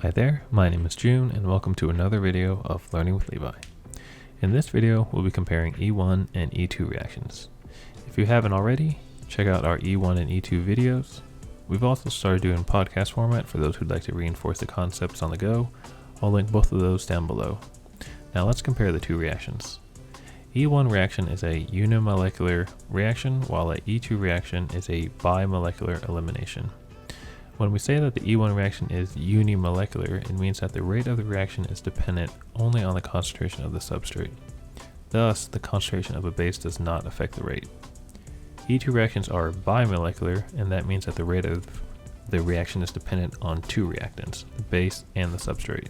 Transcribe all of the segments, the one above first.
Hi there, my name is June and welcome to another video of Learning with Levi. In this video, we'll be comparing E1 and E2 reactions. If you haven't already, check out our E1 and E2 videos. We've also started doing podcast format for those who'd like to reinforce the concepts on the go. I'll link both of those down below. Now let's compare the two reactions. E1 reaction is a unimolecular reaction, while a E2 reaction is a bimolecular elimination. When we say that the E1 reaction is unimolecular, it means that the rate of the reaction is dependent only on the concentration of the substrate. Thus, the concentration of a base does not affect the rate. E2 reactions are bimolecular, and that means that the rate of the reaction is dependent on two reactants, the base and the substrate.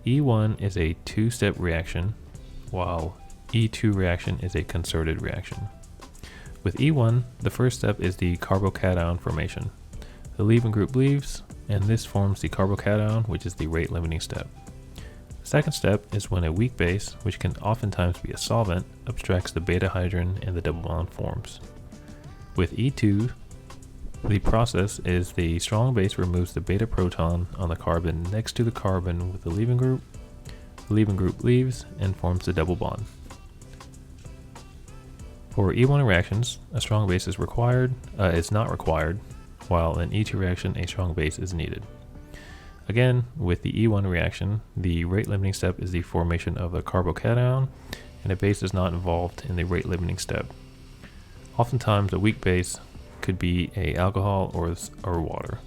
E1 is a two-step reaction, while E2 reaction is a concerted reaction. With E1, the first step is the carbocation formation. The leaving group leaves, and this forms the carbocation, which is the rate limiting step. The second step is when a weak base, which can oftentimes be a solvent, abstracts the beta hydrogen and the double bond forms. With E2, the process is the strong base removes the beta proton on the carbon next to the carbon with the leaving group leaves and forms the double bond. For E1 reactions, a strong base is not required, while in E2 reaction, a strong base is needed. Again, with the E1 reaction, the rate limiting step is the formation of a carbocation, and a base is not involved in the rate limiting step. Oftentimes, a weak base could be a alcohol or water.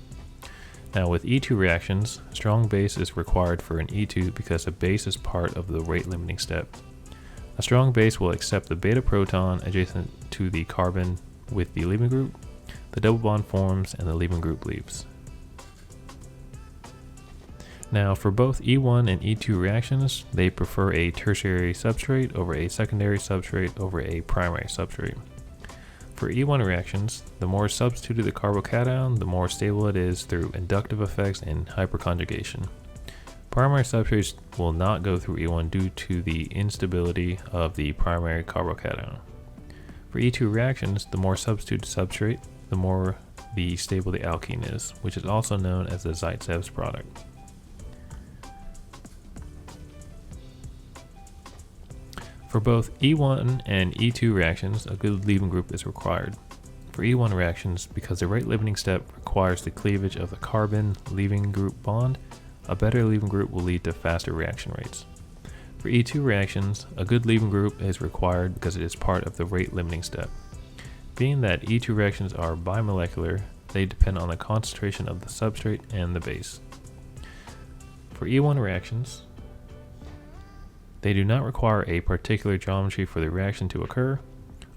Now with E2 reactions, strong base is required for an E2 because a base is part of the rate limiting step. A strong base will accept the beta proton adjacent to the carbon with the leaving group, the double bond forms, and the leaving group leaves. Now for both E1 and E2 reactions, they prefer a tertiary substrate over a secondary substrate over a primary substrate. For E1 reactions, the more substituted the carbocation, the more stable it is through inductive effects and hyperconjugation. Primary substrates will not go through E1 due to the instability of the primary carbocation. For E2 reactions, the more substituted substrate, the more stable the alkene is, which is also known as the Zaitsev's product. For both E1 and E2 reactions, a good leaving group is required. For E1 reactions, because the rate limiting step requires the cleavage of the carbon leaving group bond, a better leaving group will lead to faster reaction rates. For E2 reactions, a good leaving group is required because it is part of the rate limiting step. Being that E2 reactions are bimolecular, they depend on the concentration of the substrate and the base. For E1 reactions, they do not require a particular geometry for the reaction to occur,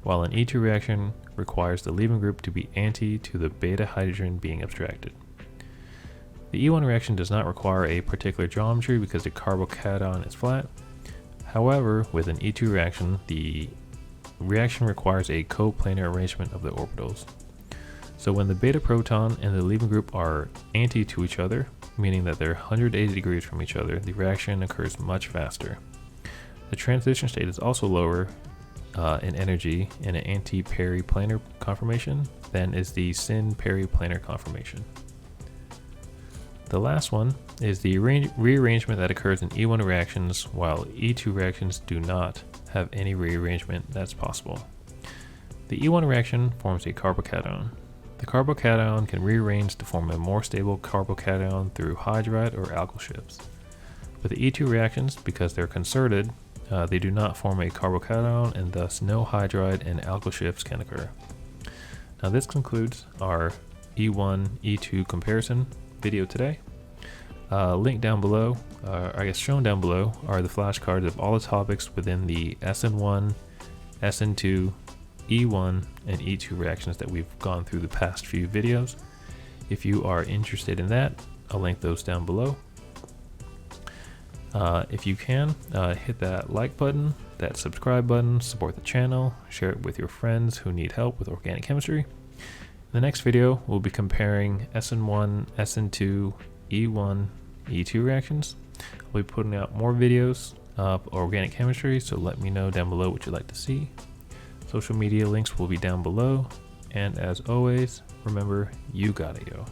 while an E2 reaction requires the leaving group to be anti to the beta hydrogen being abstracted. The E1 reaction does not require a particular geometry because the carbocation is flat. However, with an E2 reaction, the reaction requires a coplanar arrangement of the orbitals. So when the beta proton and the leaving group are anti to each other, meaning that they're 180 degrees from each other, the reaction occurs much faster. The transition state is also lower in energy in an anti-periplanar conformation than is the syn-periplanar conformation. The last one is the rearrangement that occurs in E1 reactions, while E2 reactions do not have any rearrangement that's possible. The E1 reaction forms a carbocation. The carbocation can rearrange to form a more stable carbocation through hydride or alkyl ships. With the E2 reactions, because they're concerted, they do not form a carbocation, and thus no hydride and alkyl shifts can occur. Now this concludes our E1, E2 comparison video today. Link down below, shown down below, are the flashcards of all the topics within the SN1, SN2, E1, and E2 reactions that we've gone through the past few videos. If you are interested in that, I'll link those down below. If you can, hit that like button, that subscribe button, support the channel, share it with your friends who need help with organic chemistry. In the next video, we'll be comparing SN1, SN2, E1, E2 reactions. I'll be putting out more videos of organic chemistry, so let me know down below what you'd like to see. Social media links will be down below, and as always, remember, you gotta go.